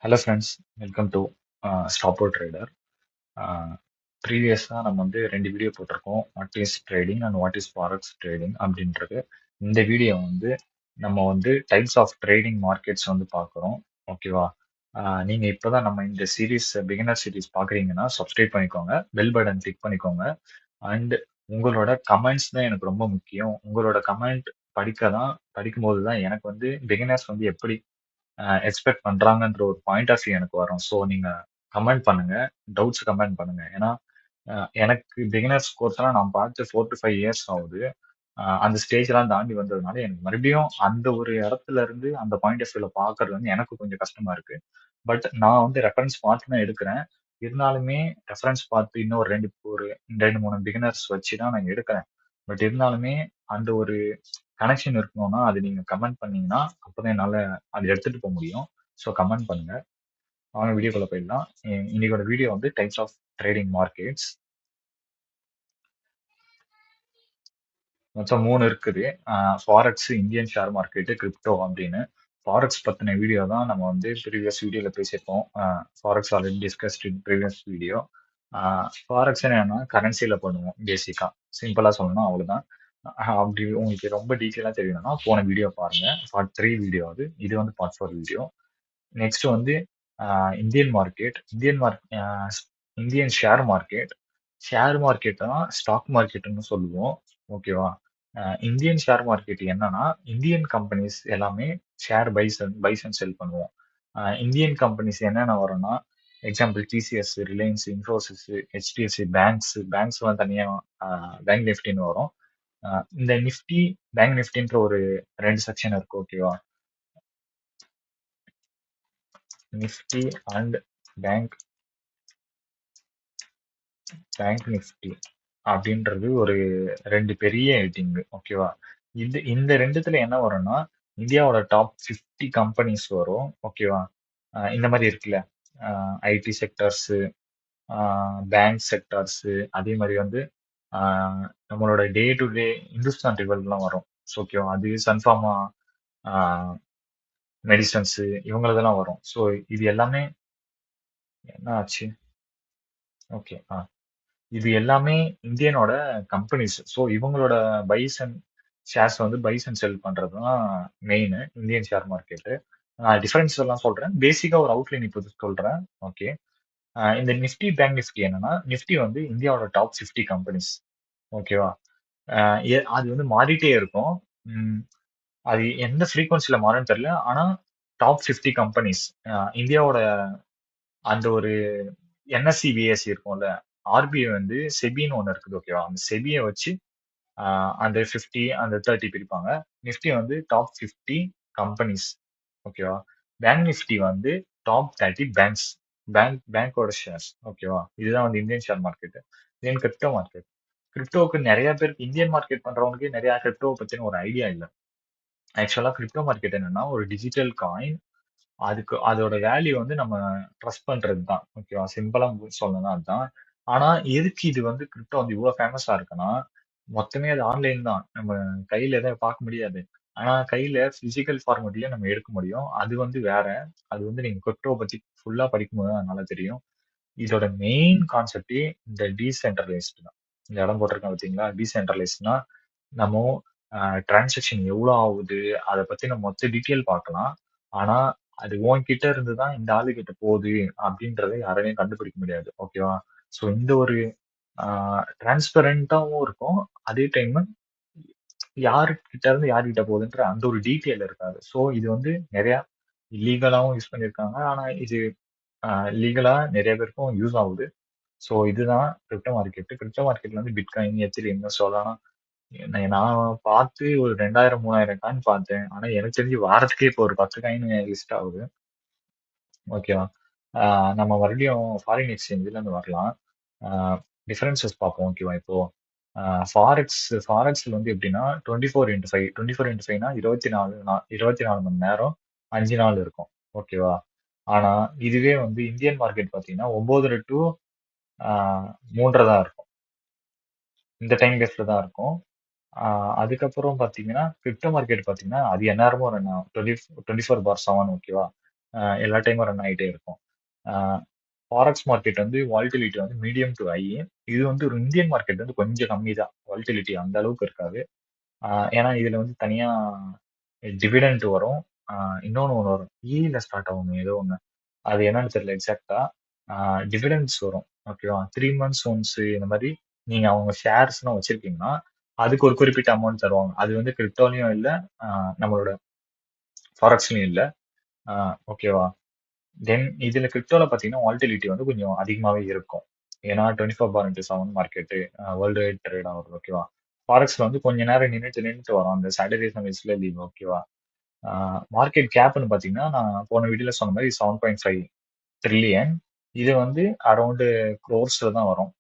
Hello friends, welcome to ஸ்டாப்போ trader. ப்ரீவியஸாக நம்ம வந்து 2 வீடியோ போட்டிருக்கோம். What is trading and what is forex trading அப்படின்றது. இந்த வீடியோ வந்து நம்ம வந்து டைப்ஸ் ஆஃப் ட்ரேடிங் மார்க்கெட்ஸ் வந்து பார்க்குறோம். ஓகேவா? நீங்கள் இப்போ தான் நம்ம இந்த சீரீஸ் பிகினர் சீரீஸ் பார்க்குறீங்கன்னா சப்ஸ்கிரைப் பண்ணிக்கோங்க, பெல் பட்டன் கிளிக் பண்ணிக்கோங்க. அண்ட் உங்களோட கமெண்ட்ஸ் தான் எனக்கு ரொம்ப முக்கியம். உங்களோட கமெண்ட் படிக்கும்போது தான் எனக்கு வந்து பிகினர்ஸ் வந்து எப்படி எக்ஸ்பெக்ட் பண்றாங்கன்ற ஒரு பாயிண்ட் ஆஃப் வியூ எனக்கு வரும். ஸோ நீங்க கமெண்ட் பண்ணுங்க, டவுட்ஸ் கமெண்ட் பண்ணுங்க. ஏன்னா எனக்கு பிகினர்ஸ் கோர்ஸ்லாம் நான் பார்த்து 4 to 5 இயர்ஸ் ஆகுது. அந்த ஸ்டேஜ்லாம் தாண்டி வந்ததுனால எனக்கு மறுபடியும் அந்த ஒரு இடத்துல இருந்து அந்த பாயிண்ட் ஆஃப் வியூல பார்க்கறது வந்து எனக்கு கொஞ்சம் கஷ்டமா இருக்கு. பட் நான் வந்து ரெஃபரன்ஸ் பார்த்து தான் எடுக்கிறேன். இருந்தாலுமே ரெஃபரன்ஸ் பார்த்து இன்னும் ஒரு 2, 3 பிகினர்ஸ் வச்சு தான் நான் எடுக்கிறேன். பட் இருந்தாலுமே அந்த ஒரு கனெக்ஷன் இருக்கணும்னா அது நீங்க கமெண்ட் பண்ணீங்கன்னா அப்பதான் என்னால அதை எடுத்துட்டு போக முடியும். ஸோ கமெண்ட் பண்ணுங்க. வாங்க வீடியோக்குள்ள போயிடலாம். இன்னைக்கோட வீடியோ வந்து டைப்ஸ் ஆஃப் ட்ரேடிங் மார்க்கெட்ஸ். மொத்தம் 3 இருக்குது. Forex, Indian share market, crypto அப்படின்னு. ஃபாரெக்ஸ் பத்தின வீடியோ தான் நம்ம வந்து ப்ரீவியஸ் வீடியோல பேசியிருப்போம். Forex already discussed in previous video. Forex என்னன்னா கரன்சில பண்ணுவோம் பேசிக்கா. சிம்பிளா சொல்லணும் அவ்வளவுதான். அப்படி உங்களுக்கு ரொம்ப டீட்டெயிலா தெரியணும்னா போன வீடியோ பாருங்க. பார்ட் 3 வீடியோ அது. இது வந்து பார்ட் 4 வீடியோ. நெக்ஸ்ட் வந்து Indian market. Indian share market. Share market தான் ஸ்டாக் மார்க்கெட்னு சொல்லுவோம். ஓகேவா? இந்தியன் ஷேர் மார்க்கெட் என்னன்னா இந்தியன் கம்பெனிஸ் எல்லாமே ஷேர் பைஸ் அண்ட் செல் பண்ணுவோம். இந்தியன் கம்பெனிஸ் என்னென்ன வரும்னா எக்ஸாம்பிள் டிசிஎஸ், ரிலையன்ஸ், இன்ஃபோசிஸ், ஹெச்டிஎஃப்சி, பேங்க்ஸ்லாம் தனியா பேங்க் நிஃப்டின்னு வரும். இந்த நிஃப்டி, பேங்க் நிஃப்டின்ற ஒரு 2 செக்ஷன் இருக்கு. ஓகேவா? Nifty and bank bank Nifty அப்படின்றது ஒரு 2 பெரிய ஹெட்டிங். ஓகேவா? இந்த ரெண்டுத்துல என்ன வரும்னா இந்தியாவோட டாப் 50 கம்பெனிஸ் வரும். ஓகேவா? இந்த மாதிரி இருக்குல்ல, ஐடி செக்டர்ஸ், பேங்க் செக்டர்ஸ், அதே மாதிரி வந்து நம்மளோட டே டு டே இந்துஸ்தான் ரிவர்லாம் வரும். ஓகேவா? அது சன்ஃபார்மா, மெடிசன்ஸ், இவங்களதெல்லாம் வரும். ஸோ இது எல்லாமே என்ன ஆச்சு? ஓகே. இது எல்லாமே இந்தியனோட கம்பெனிஸ். ஸோ இவங்களோட பைஸ் அண்ட் ஷேர்ஸ் வந்து பைஸ் அண்ட் செல் பண்றது தான் மெயின் இந்தியன் ஷேர் மார்க்கெட். நான் டிஃபரன்ஸ் எல்லாம் சொல்றேன். பேசிக்கா ஒரு அவுட்லைன் இப்போ சொல்றேன். ஓகே. இந்த நிஃப்டி, பேங்க் நிஃப்டி என்னன்னா நிஃப்டி வந்து இந்தியாவோட டாப் 50 கம்பெனிஸ். ஓகேவா? அது வந்து மாறிட்டே இருக்கும். உம், அது எந்த ஃப்ரீக்வன்சில மாறும்னு தெரியல. ஆனா டாப் 50 கம்பெனிஸ் இந்தியாவோட அந்த ஒரு என்எஸ்சி விஎஸ்சி இருக்கும்ல, ஆர்பிஐ வந்து செபின்னு ஒன்று இருக்குது. ஓகேவா? அந்த செபியை வச்சு அந்த 50 அந்த 30 பிரிப்பாங்க. நிஃப்டி வந்து டாப் 50 கம்பெனிஸ். ஓகேவா? பேங்க் நிஃப்டி வந்து டாப் 30 பேங்க்ஸ். பேங்கோட ஷேர்ஸ். ஓகேவா? இதுதான் வந்து இந்தியன் ஷேர் மார்க்கெட். தென் கிரிப்டோ மார்க்கெட். கிரிப்டோக்கு நிறைய பேருக்கு, இந்தியன் மார்க்கெட் பண்றவங்களுக்கு நிறைய கிரிப்டோ பத்தின ஒரு ஐடியா இல்லை. ஆக்சுவலா கிரிப்டோ மார்க்கெட் என்னன்னா ஒரு டிஜிட்டல் காயின். அதுக்கு அதோட வேல்யூ வந்து நம்ம ட்ரஸ்ட் பண்றது தான். ஓகேவா? சிம்பிளா சொல்லணும்னா அதுதான். ஆனா எதுக்கு இது வந்து கிரிப்டோ வந்து இவ்வளவு ஃபேமஸா இருக்குன்னா மொத்தமே அது ஆன்லைன் தான். நம்ம கையில எதாவது பார்க்க முடியாது. ஆனா கையில பிசிக்கல் ஃபார்மட்லயே நம்ம எடுக்க முடியும். அது வந்து வேற. அது வந்து நீங்க கிரிப்டோ பத்தி ஃபுல்லா படிக்கும்போது தான் நல்லா தெரியும். இதோட மெயின் கான்செப்டே இந்த டீசென்ட்ரலைஸ்டு தான். இந்த இடம் போட்டிருக்கேன் பார்த்தீங்களா? டீசென்ட்ரலைஸ்ட்னா நம்ம டிரான்சாக்ஷன் எவ்வளோ ஆகுது, அதை பத்தின மொத்த டீட்டெயில் பார்க்கலாம். ஆனா அது உன்கிட்ட இருந்து தான் இந்த ஆளு கிட்ட போகுது அப்படின்றத யாராலையும் கண்டுபிடிக்க முடியாது. ஓகேவா? ஸோ இந்த ஒரு டிரான்ஸ்பரண்டாவும் இருக்கும். அதே டைம் யாருக்கிட்ட இருந்து யார்கிட்ட போகுதுன்ற அந்த ஒரு டீட்டெயில் இருக்காது. ஸோ இது வந்து நிறைய இல்லீகலாவும் யூஸ் பண்ணியிருக்காங்க. ஆனா இது லீகலா நிறைய பேருக்கும் யூஸ் ஆகுது. ஸோ இதுதான் கிரிப்டோ மார்க்கெட். கிரிப்டோ மார்க்கெட்ல வந்து பிட்காயின், எத்திரியம், சோலானா, நான் பார்த்து ஒரு 2000 3000 காயின் பார்த்தேன். ஆனா எனக்கு தெரிஞ்சு வாரத்துக்கே இப்போ ஒரு 10 காயின் லிஸ்ட் ஆகுது. ஓகேவா? நம்ம மறுபடியும் ஃபாரின் எக்ஸ்சேஞ்சில இருந்து வரலாம். டிஃபரன்சஸ் பார்ப்போம். ஓகேவா? இப்போ ஃபாரெக்ஸ்ல வந்து எப்படின்னா 24x5 24x5னா 24 மணி நேரம் 5 நாள் இருக்கும். ஓகேவா? ஆனா இதுவே வந்து இந்தியன் மார்க்கெட் பார்த்தீங்கன்னா 9 டு 3:30 தான் இருக்கும். இந்த டைம் பேஸ்ல தான் இருக்கும். அதுக்கப்புறம் பார்த்தீங்கன்னா கிரிப்டோ மார்க்கெட் பார்த்தீங்கன்னா அது எந்நேரமும் ரன் ஆகும். 24/7. ஓகேவா? எல்லா டைமும் ரன் ஆயிட்டே இருக்கும். ஃபாரெக்ஸ் மார்க்கெட் வந்து வாலிட்டிலிட்டி வந்து மீடியம் டு ஹை. இது வந்து ஒரு இந்தியன் மார்க்கெட் வந்து கொஞ்சம் கம்மி தான். வாலிட்டிலிட்டி அந்த அளவுக்கு இருக்காது. ஏன்னா இதுல வந்து தனியா டிவிடெண்ட் வரும். இன்னொன்னு ஒண்ணு வரும். ல ஸ்டார்ட் ஆகும் ஏதோ ஒண்ணு. அது என்னன்னு தெரியல எக்ஸாக்ட்டா. டிவிடெண்ட்ஸ் வரும். ஓகேவா? 3 மந்த்ஸ் ஒன்ஸ் இந்த மாரி நீங்க அவங்க ஷேர்ஸ்லாம் வச்சிருக்கீங்கன்னா, அதுக்கு ஒரு குறிப்பிட்ட அமௌண்ட் தருவாங்க. அது வந்து கிரிப்டோலயும் இல்ல, அ நம்மளோட ஃபாரெக்ஸ்லயும் இல்ல. அ ஓகேவா? தென் இதுல கிரிப்டோல பார்த்தீங்கன்னா, வாலட்டிலிட்டி வந்து கொஞ்சம் அதிகமாவே இருக்கும். ஏன்னா 24/7 மார்க்கெட்டு வேர்ல்டு வைட் ட்ரேட் ஆகுது. ஓகேவா? ஃபாரெக்ஸ்ல வந்து கொஞ்ச நேரம் நின்னுட்டு நின்னுட்டு வரும். அந்த சாட்டர்டே, சண்டேஸ்ல லீவ். ஓகேவா? மார்க்கெட் கேப்ன்னு பார்த்தீங்கன்னா, நான் போன வீடியோல சொன்ன மாரி 7.5 ட்ரில்லியன். இது வந்து அரவுண்ட் குரோர்ஸ்ல தான் வரும்.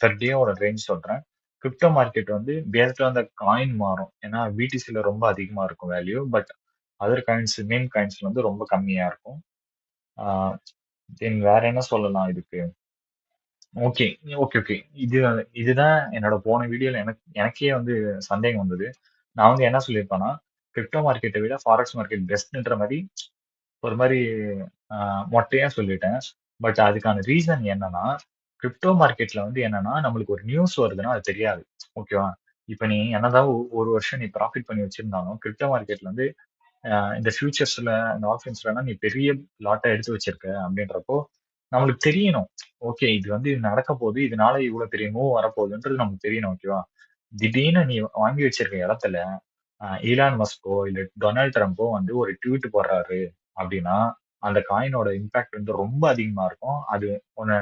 பெர் டேவோட ரேஞ்ச் சொல்றேன். கிரிப்டோ மார்க்கெட் வந்து பேஸ்ட் ஆன் த காயின் மாறும். ஏன்னா பிடிசில ரொம்ப அதிகமா இருக்கும் value. But other coins main காயின்ஸ்ல வந்து ரொம்ப கம்மியா இருக்கும். தென் வேற என்ன சொல்லலாம் இதுக்கு? Okay, okay, okay. இதுதான் என்னோட போன வீடியோல எனக்கே வந்து சந்தேகம் வந்தது. நான் வந்து என்ன சொல்லியிருப்பேன்னா, கிரிப்டோ மார்க்கெட்ட விட ஃபாரெக்ஸ் மார்க்கெட் பெஸ்ட்ன்ற மாரி ஒரு மாரி மொட்டையா சொல்லிட்டேன். பட் அதுக்கான ரீசன் என்னன்னா, கிரிப்டோ மார்க்கெட்ல வந்து என்னன்னா, நம்மளுக்கு ஒரு நியூஸ் வருதுன்னா அது தெரியாது. ஓகேவா? இப்ப நீ என்னதான் ஒரு வருஷம் நீ ப்ராஃபிட் பண்ணி வச்சிருந்தாலும், கிரிப்டோ மார்க்கெட்ல வந்து இந்த ஃபியூச்சர்ஸ்ல, இந்த ஆப்ஷன்ஸ்லலாம் நீ பெரிய லாட்டா எடுத்து வச்சிருக்க அப்படின்றப்போ, நம்மளுக்கு தெரியணும். ஓகே, இது வந்து நடக்க போகுது. இதனால இவ்வளவு பெரிய மூவ் வரப்போகுதுன்றது நமக்கு தெரியணும். ஓகேவா? திடீர்னு நீ வாங்கி வச்சிருக்க இடத்துல ஈலான் மஸ்கோ இல்ல டொனால்ட் ட்ரம்ப்போ வந்து ஒரு ட்வீட் போடுறாரு அப்படின்னா, அந்த காயினோட இம்பாக்ட் வந்து ரொம்ப அதிகமா இருக்கும். அது உன்னை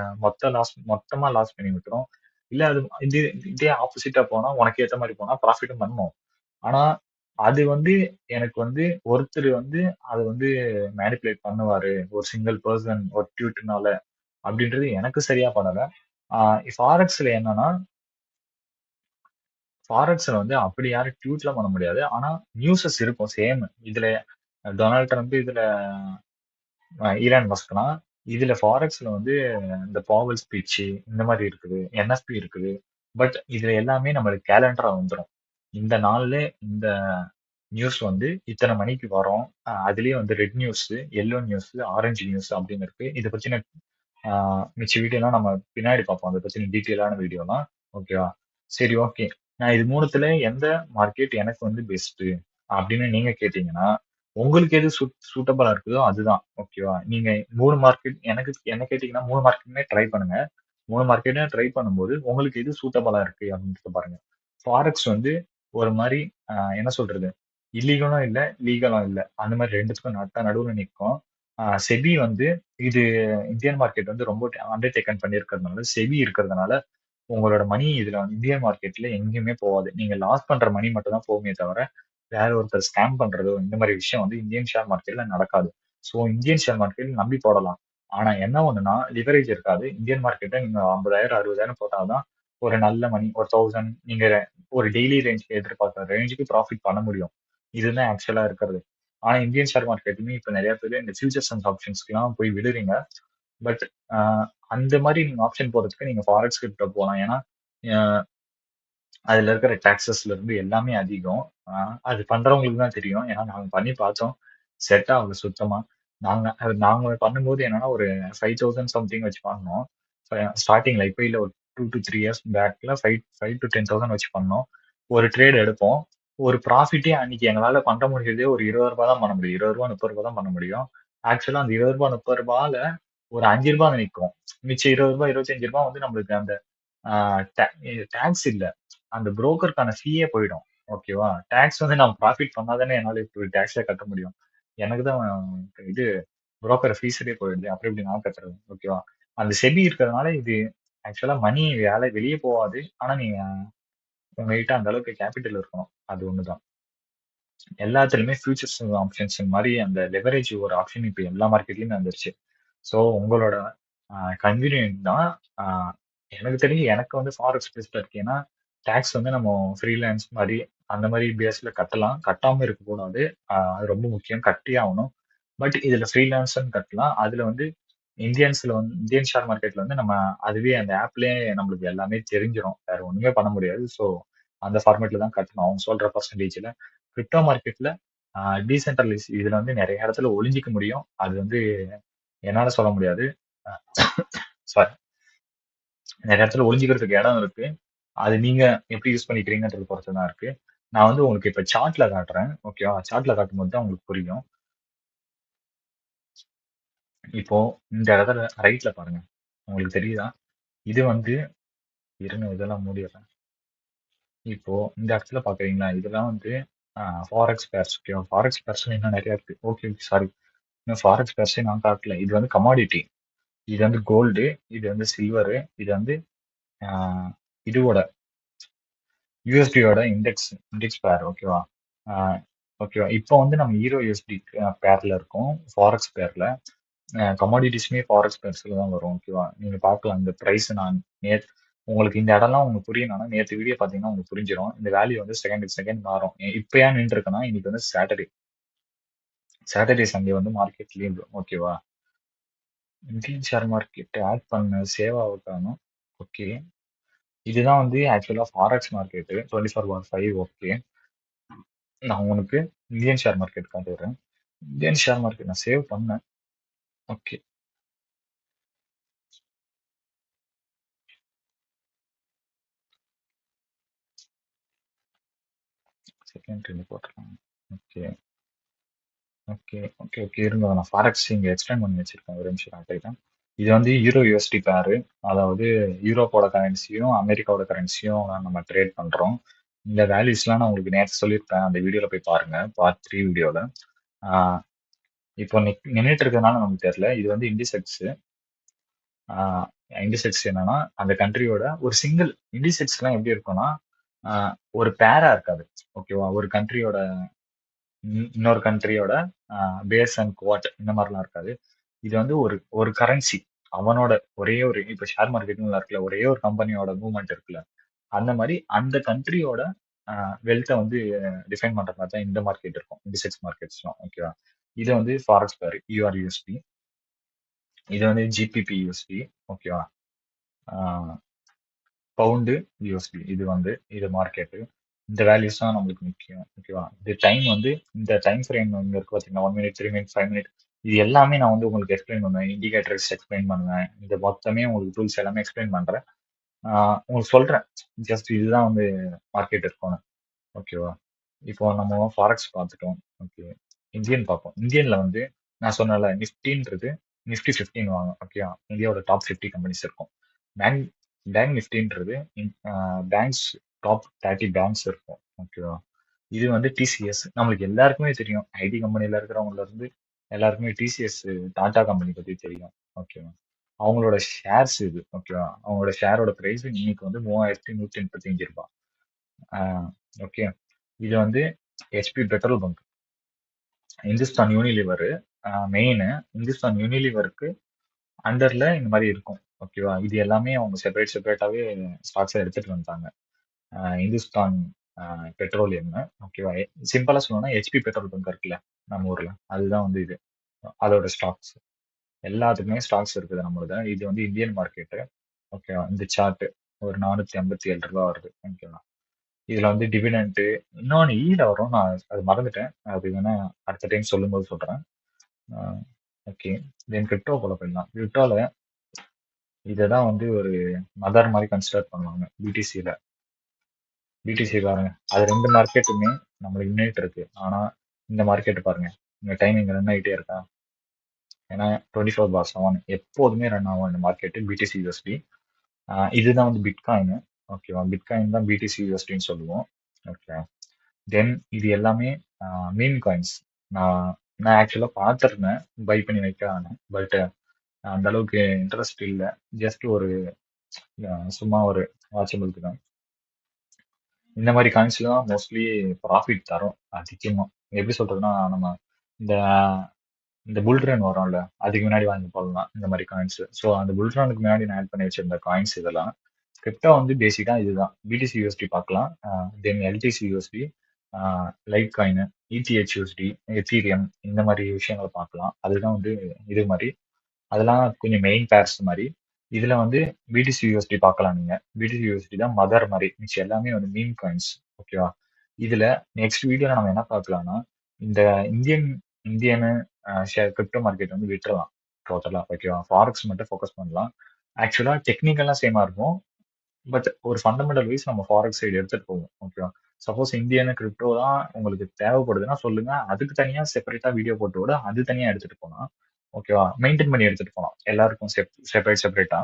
மொத்தமா லாஸ் பண்ணி விட்டுரும். இல்ல அது இது இதே ஆப்போசிட்டா போனா உனக்கு ஏத்த மாதிரி போனா ப்ராஃபிட்டும் பண்ணும். ஆனா அது வந்து எனக்கு வந்து ஒருத்தர் வந்து அத வந்து மேனிபுலேட் பண்ணுவாரு. ஒரு சிங்கிள் பெர்சன் ஒரு ட்வீட்னால அப்படின்றது எனக்கு சரியா படல. ஃபாரெக்ஸ்ல என்னன்னா, ஃபாரெக்ஸ்ல வந்து அப்படி யாரும் ட்வீட்லாம் பண்ண முடியாது. ஆனா நியூஸஸ் இருக்கும் சேம். இதுல டொனால்ட் ட்ரம்ப், இதுல ஈலான் மஸ்க்னா, இதுல ஃபாரெக்ஸ்ல வந்து இந்த பாவல் ஸ்பீச் இந்த மாதிரி இருக்குது. என்எஃப்பி இருக்குது. பட் இதுல எல்லாமே நம்மளுக்கு கேலண்டரா வந்துரும். இந்த நாள்ல இந்த நியூஸ் வந்து இத்தனை மணிக்கு வரும். அதுலயே வந்து red news, yellow news, orange news அப்படின்னு இருக்கு. இத பத்தின மிச்ச வீடியோலாம் நம்ம பின்னாடி பார்ப்போம். அத பத்தின டீட்டெயிலான வீடியோலாம். ஓகேவா? சரி, ஓகே. நான் இது 3த்துல எந்த மார்க்கெட் எனக்கு வந்து பெஸ்ட்டு அப்படின்னு நீங்க கேட்டீங்கன்னா, உங்களுக்கு எது சூட்டபிளா இருக்குதோ அதுதான். ஓகேவா? நீங்க 3 மார்க்கெட் எனக்கு என்ன கேட்டீங்கன்னா 3 மார்க்கெட்டுமே ட்ரை பண்ணுங்க. 3 மார்க்கெட்டையும் ட்ரை பண்ணும்போது உங்களுக்கு எது சூட்டபிளா இருக்கு அப்படின்றத பாருங்க. ஃபாரெக்ஸ் வந்து ஒரு மாரி என்ன சொல்றது? இல்லீகலும் இல்ல, லீகலும் இல்ல. அந்த மாரி 2த்துக்கும் நடுவுல நிக்கும். செபி வந்து இது இந்தியன் மார்க்கெட் வந்து ரொம்ப அண்டர்டேக்கன் பண்ணியிருக்கிறதுனால, செபி இருக்கிறதுனால உங்களோட மணி இதுல வந்து இந்தியன் மார்க்கெட்ல எங்கேயுமே போகாது. நீங்க லாஸ் பண்ற மணி மட்டும் தான் போகுமே தவிர, வேற ஒருத்தர் ஸ்கேம் பண்றதோ, இந்த மாரி விஷயம் வந்து இந்தியன் ஷேர் மார்க்கெட்ல நடக்காது. ஸோ இந்தியன் ஷேர் மார்க்கெட் நம்பி போடலாம். ஆனா என்ன ஒண்ணுன்னா, லிவரேஜ் இருக்காது. இந்தியன் மார்க்கெட்ட நீங்க 50,000, 60,000 போட்டா தான் ஒரு நல்ல மணி ஒரு 1000 நீங்க ஒரு டெய்லி ரேஞ்ச்க்கு எதிர்பார்க்குற ரேஞ்சுக்கு ப்ராஃபிட் பண்ண முடியும். இதுதான் ஆக்சுவலா இருக்கிறது. ஆனா இந்தியன் ஷேர் மார்க்கெட்லயுமே இப்ப நெறைய பேரு இந்த ஃபியூச்சர்ஸ் அண்ட் ஆப்ஷன்ஸ்க்குலாம் போய் விடுறீங்க. பட் அ அந்த மாரி நீங்க ஆப்ஷன் போடுறதுக்கு நீங்க ஃபாரெக்ஸ் கிரிப்டோ போலாம். ஏன்னா, அ அதுல இருக்கிற டாக்ஸஸ்ல இருந்து எல்லாமே அதிகம். அ அது பண்றவங்களுக்கு தான் தெரியும். ஏன்னா நாங்க பண்ணி பார்த்தோம். செட் ஆகல சுத்தமா. நாங்க பண்ணும்போது என்னன்னா ஒரு 5,000 சம்திங் வச்சு பண்ணோம். ஸ்டார்ட்டிங்ல இப்ப இல்ல ஒரு 2 டூ 3 இயர்ஸ் பேக்ல 5 டூ 10,000 வச்சு பண்ணோம். ஒரு ட்ரேட் எடுப்போம். ஒரு ப்ராஃபிட்டே அன்னைக்கு எங்களால பண்ண முடிஞ்சதே ஒரு ரூ. 20 தான் பண்ண முடியும். ரூ. 20 ரூ. 30 தான் பண்ண முடியும். ஆக்சுவலா அந்த ரூ. 20 ரூ. 30ல ஒரு ரூ. 5 வந்து நிக்கும். மிச்சம் ரூ. 20 ரூ. 25 வந்து நம்மளுக்கு அந்த ஆ டாக்ஸ் இல்ல. அந்த புரோக்கருக்கான ஃபீயே போயிடும். ஓகேவா? டாக்ஸ் வந்து நான் ப்ராஃபிட் பண்ணா தானே என்னால இப்படி டாக்ஸே கட்ட முடியும். எனக்கு தான் இது புரோக்கர் ஃபீஸுலே போயிடுது. அப்புறம் எப்படி நான் கட்டுறது? ஓகேவா? அந்த செபி இருக்கிறதுனால இது ஆக்சுவலா மணி வெளிய போகாது. ஆனா நீங்க உங்ககிட்ட அந்த அளவுக்கு கேப்பிட்டல் இருக்கணும். அது ஒண்ணுதான். எல்லாத்துலயுமே ஃபியூச்சர்ஸ் ஆப்ஷன்ஸ் மாரி அந்த லெவரேஜ் ஒரு ஆப்ஷன் இப்ப எல்லா மார்க்கெட்லயுமே வந்துருச்சு. ஸோ உங்களோட கன்வீனியன்ட் தான். அ எனக்கு தெரிஞ்சு எனக்கு வந்து ஃபாரெக்ஸ் பெஸ்ட்டா இருக்கு. ஏன்னா, டாக்ஸ் வந்து நம்ம ஃப்ரீலான்ஸ் மாரி அந்த மாரி பேஸ்ல கட்டலாம். கட்டாம இருக்கக்கூடாது. அது ரொம்ப முக்கியம். கட்டியே ஆவணும். பட் இதுல ஃப்ரீலான்ஸ்ன்னு கட்டலாம். அதுல வந்து இந்தியன் ஷேர் மார்க்கெட்ல வந்து நம்ம அதுவே அந்த ஆப்லயே நம்மளுக்கு எல்லாமே தெரிஞ்சிரும். வேற ஒண்ணுமே பண்ண முடியாது. ஸோ அந்த ஃபார்மேட்ல தான் கட்டணும். அவங்க சொல்ற பெர்சன்டேஜ்ல. கிரிப்டோ மார்க்கெட்ல டீசென்ட்ரலைஸ் இதுல வந்து நிறைய இடத்துல ஒளிஞ்சிக்க முடியும். அது வந்து என்னால சொல்ல முடியாது. சாரி, நிறைய இடத்துல ஒளிஞ்சிக்கிறதுக்கு இடம் இருக்கு. அது நீங்க எப்படி யூஸ் பண்ணிக்கிறீங்கன்றது பொறுத்து தான் இருக்கு. நான் வந்து உங்களுக்கு இப்ப சார்ட்ல காட்டுறேன். ஓகேவா? சார்ட்ல காட்டும்போது தான் உங்களுக்கு புரியும். இப்போ இந்த இடத்துல ரைட்ல பாருங்க. உங்களுக்கு தெரியுதா? இது வந்து இருங்க இதெல்லாம் மூடிடுறேன். இப்போ இந்த இடத்துல பாக்குறீங்களா? இதெல்லாம் வந்து ஃபாரெக்ஸ் பேர்ஸ். ஓகேவா? ஃபாரெக்ஸ் பேர்ஸ் இன்னும் நிறைய இருக்கு. Okay, sorry. இன்னும் ஃபாரெக்ஸ் பேர்ஸே நான் காட்டல. இது வந்து கமாடிட்டி. இது வந்து கோல்டு, இது வந்து சில்வரு, இது வந்து ஆஹ், இதுவோட யூஎஸ்டியோட இண்டெக்ஸ் இண்டெக்ஸ் பேர். ஓகேவா? ஓகேவா? இப்போ வந்து நம்ம ஈரோ யூஎஸ்டி பேர்ல இருக்கோம், ஃபாரெக்ஸ் பேர்ல. கமாடிட்டிஸ்மே ஃபாரெக்ஸ் பேர்ஸ்ல தான் வரும். ஓகேவா? நீங்க பார்க்கலாம் இந்த ப்ரைஸ். நான் நேத் உங்களுக்கு இந்த இடம்லாம் உங்களுக்கு புரியணும்னா நேற்று வீடியோ பார்த்தீங்கன்னா உங்களுக்கு புரிஞ்சிடும். இந்த வேல்யூ வந்து செகண்ட் செகண்ட் மாறும். இப்போ ஏன் நின்று இருக்குன்னா இன்னைக்கு வந்து சாட்டர்டே சண்டே வந்து மார்க்கெட் லீவ். ஓகேவா? இந்தியன் ஷேர் மார்க்கெட் ஆட் பண்ண சேவ் ஆகணும். ஓகே, இதுதான் வந்து ஆக்சுவலா ஃபாரெக்ஸ் மார்க்கெட் 24/5. ஓகே, நான் உனக்கு இந்தியன் ஷேர் மார்க்கெட் காட்டுறேன். இந்தியன் ஷேர் மார்க்கெட் நான் சேவ் பண்ணேன். ஓகே, செகண்ட் ட்ரெண்ட் போட்டுருக்காங்க. ஓகே, ஓகே, ஓகே, ஓகே, இருங்க. நான் ஃபாரெக்ஸ் இங்க எக்ஸ்டெண்ட் பண்ணி வச்சிருக்கேன். ஒரு நிமிஷம் காட்டுறேன். இது வந்து யூரோ யூஎஸ்டி பேரு. அதாவது யூரோப்போட கரன்சியும் அமெரிக்காவோட கரன்சியும் நம்ம ட்ரேட் பண்றோம். இந்த வேல்யூஸ்லாம் நான் உங்களுக்கு நேற்று சொல்லியிருப்பேன். அந்த வீடியோல போய் பாருங்க, பார்ட் 3 வீடியோல. இப்போ நின்றுட்டு இருக்கிறதுனால நமக்கு தெரியல. இது வந்து இண்டிசெக்ஸ். இண்டிசெக்ஸ் என்னன்னா அந்த கண்ட்ரியோட ஒரு சிங்கிள் இண்டிசெக்ஸ்லாம் எப்படி இருக்கும்னா ஒரு பேரா இருக்காது. ஓகேவா? ஒரு கண்ட்ரியோட இன்னொரு கண்ட்ரியோட பேஸ் அண்ட் குவாட் இந்த மாதிரிலாம் இருக்காது. இது வந்து ஒரு ஒரு கரன்சி, அவனோட ஒரே ஒரு இப்போ ஷேர் மார்க்கெட்ல இருக்குல்ல, ஒரே ஒரு கம்பெனியோட மூவ்மெண்ட் இருக்குல்ல, அந்த மாதிரி அந்த கண்ட்ரியோட வெல்த்தை வந்து டிஃபைன் பண்ற மாதிரி தான் இந்த மார்க்கெட் இருக்கும், இண்டிசெக்ஸ் மார்க்கெட்ஸ்லாம். ஓகேவா? இது வந்து ஃபாரெக்ஸ் பேர் யூஆர்யூஎஸ்டி. இது வந்து ஜிபிபி யூஎஸ்டி. ஓகேவா? Pound USD. இது வந்து இது மார்க்கெட்டு. இந்த வேல்யூஸ் தான் நம்மளுக்கு முக்கியம். ஓகேவா? இது டைம் வந்து இந்த டைம் ஃப்ரேம் இங்க இருக்கு பார்த்தீங்கன்னா 1 மினிட், 3 மினிட், 5 மினிட், இது எல்லாமே நான் வந்து உங்களுக்கு எக்ஸ்பிளைன் பண்ணுவேன். இண்டிகேட்டர்ஸ் எக்ஸ்பிளைன் பண்ணுவேன். இந்த மொத்தமே உங்களுக்கு டூல்ஸ் எல்லாமே எக்ஸ்பிளைன் பண்றேன். உங்களுக்கு சொல்றேன் ஜஸ்ட் இதுதான் வந்து மார்க்கெட் இருக்கும். ஓகேவா? இப்போ நம்ம ஃபாரெக்ஸ் பார்த்துட்டோம். ஓகே, இந்தியன் பார்ப்போம். இந்தியன்ல வந்து நான் சொன்னல நிஃப்டின்றது நிஃப்டி 15 வாங்க. ஓகேவா? இந்தியாவோட டாப் 50 கம்பெனிஸ் இருக்கும். பேங்க் பேங்க் நிஃப்டின்றது பேங்க்ஸ் டாப் 30 பேங்க்ஸ் இருக்கும். ஓகேவா? இது வந்து டிசிஎஸ். நம்மளுக்கு எல்லாருக்குமே தெரியும், ஐடி கம்பெனில இருக்கிறவங்கல இருந்து எல்லாருக்குமே டிசிஎஸ் டாடா கம்பெனி பத்தி தெரியும். ஓகேவா? அவங்களோட ஷேர்ஸ் இது. ஓகேவா? அவங்களோட ஷேரோட பிரைஸ் இன்னைக்கு வந்து 3185 ரூபாய். ஓகே, இது வந்து HP petrol bunk. Hindustan Unilever main. இந்துஸ்தான் யூனிலிவருக்கு அண்டர்ல இந்த மாதிரி இருக்கும். ஓகேவா? இது எல்லாமே அவங்க செப்பரேட்டாவே ஸ்டாக்ஸை எடுத்துட்டு வந்துட்டாங்க. இந்துஸ்தான் பெட்ரோலியம். ஓகேவா? சிம்பிளா சொல்லணும்னா ஹெச்பி பெட்ரோல் பங்க் இருக்குல்ல நம்ம ஊர்ல, அதுதான் வந்து இது அதோட ஸ்டாக்ஸ். எல்லாத்துக்குமே ஸ்டாக்ஸ் இருக்குது நம்மளோட. இது வந்து இந்தியன் மார்க்கெட்டு. ஓகேவா? இந்த சார்ட் ஒரு 457 ரூபாய் வருது. ஓகேவா? இதுல வந்து டிவிடெண்ட் இன்னொன்னு ஈல வரும். நான் அது மறந்துட்டேன். அது வேணா அடுத்த டைம் சொல்லும்போது சொல்றேன். ஓகே, தென் கிரிப்டோ போல போயிடலாம். கிரிப்டோல இததான் வந்து ஒரு மதர் மாதிரி கன்சிடர் பண்ணுவாங்க பிடிசியில. பிடிசி பாருங்க, அது ரெண்டு மார்க்கெட்டுமே நம்மளுக்கு யூனிட் இருக்கு. ஆனா இந்த மார்க்கெட் பாருங்க, இந்த டைமிங் ரன் ஆகிட்டே இருக்கா. ஏன்னா 24/7 எப்போதுமே ரன் ஆகும் இந்த மார்க்கெட் பிடிசி யூஎஸ்டி. இதுதான் வந்து பிட்காயின். ஓகேவா? பிட்காயின் தான் பிடிசி யூஎஸ்டின்னு சொல்லுவோம். ஓகே, தென் இது எல்லாமே மீன் காயின்ஸ். நான் நான் ஆக்சுவலா பார்த்துருந்தேன் பை பண்ணி வைக்கலான்னு. பட் அந்த அளவுக்கு இன்ட்ரெஸ்ட் இல்லை. ஜஸ்ட் ஒரு சும்மா ஒரு வாட்சபிளுக்கு தான். இந்த மாதிரி காயின்ஸ்ல தான் மோஸ்ட்லி ப்ராஃபிட் தரும் அதிகமா. எப்படி சொல்றதுன்னா, நம்ம இந்த இந்த புல்ரன் வரும்ல, அதுக்கு முன்னாடி வாங்கி போடலாம் இந்த மாதிரி காயின்ஸ். ஸோ அந்த புல்ரனுக்கு முன்னாடி நான் ஆட் பண்ணி வச்சிருந்த காயின்ஸ் இதெல்லாம். கிரிப்டோ வந்து பேசிக்கா இதுதான். பிடிசி யூஎஸ்டி பார்க்கலாம். Then LTC USD, light coin, ETH USD, Ethereum, இந்த மாதிரி விஷயங்களை பார்க்கலாம். அதுதான் வந்து இது மாதிரி. அதெல்லாம் கொஞ்சம் மெயின் பேர்ஸ் மாதிரி. இதுல வந்து பிடிசி யூஎஸ்டி பார்க்கலாம் நீங்க. பிடிசி யூஎஸ்டி தான் மதர் மாதிரி. மிச்சம் எல்லாமே வந்து மீன் காயின்ஸ். ஓகேவா? இதுல நெக்ஸ்ட் வீடியோல நம்ம என்ன பார்க்கலாம்னா, இந்த Indian Indian share crypto market வந்து விட்டுறலாம் டோட்டலா. ஓகேவா? ஃபாரெக்ஸ் மட்டும் ஃபோக்கஸ் பண்ணலாம். ஆக்சுவலா டெக்னிக்கலா சேமா இருக்கும். பட் ஒரு ஃபண்டமெண்டல் வைஸ் நம்ம ஃபாரெக்ஸ் சைடு எடுத்துட்டு போவோம். ஓகேவா? சப்போஸ் இந்தியன் கிரிப்டோ தான் உங்களுக்கு தேவைப்படுதுன்னா சொல்லுங்க. அதுக்கு தனியா செப்பரேட்டா வீடியோ போட்டு விட அது தனியா எடுத்துட்டு போலாம். ஓகேவா? மெயின்டைன் பண்ணி எடுத்துட்டு போலாம். எல்லாருக்கும் செப்பரேட்டா.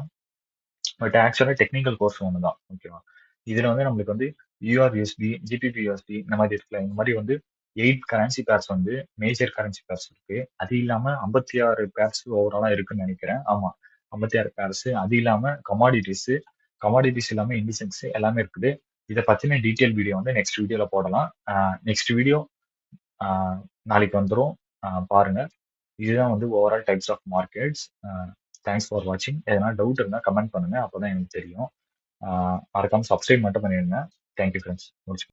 பட் ஆக்சுவலா டெக்னிக்கல் கோர்ஸ் ஒன்று தான். ஓகேவா? இதுல வந்து நம்மளுக்கு வந்து யூஆர்யூஎஸ்டி, ஜிபிபியூஎஸ்டி இந்த மாதிரி இருக்குல்ல. இந்த மாதிரி வந்து 8 கரன்சி பேர்ஸ் வந்து மேஜர் கரன்சி பேர்ஸ் இருக்கு. அது இல்லாம 56 பேர்ஸ் ஓவராலா இருக்குன்னு நினைக்கிறேன். ஆமா, 56 பேர்ஸ். அது இல்லாம கமாடிட்டிஸ் இல்லாம இண்டிசென்ஸ் எல்லாமே இருக்குது. இதை பத்தின டீட்டெயில் வீடியோ வந்து நெக்ஸ்ட் வீடியோல போடலாம். நெக்ஸ்ட் வீடியோ நாளைக்கு வந்துடும். பாருங்க. இதுதான் வந்து overall types of markets. Thanks for வாட்சிங். எதனா டவுட் இருந்தால் கமெண்ட் பண்ணுங்க. அப்பதான் எனக்கு தெரியும். மறக்காம சப்ஸ்கிரைப் மட்டும் பண்ணிடுங்க. Thank you friends. முடிச்சு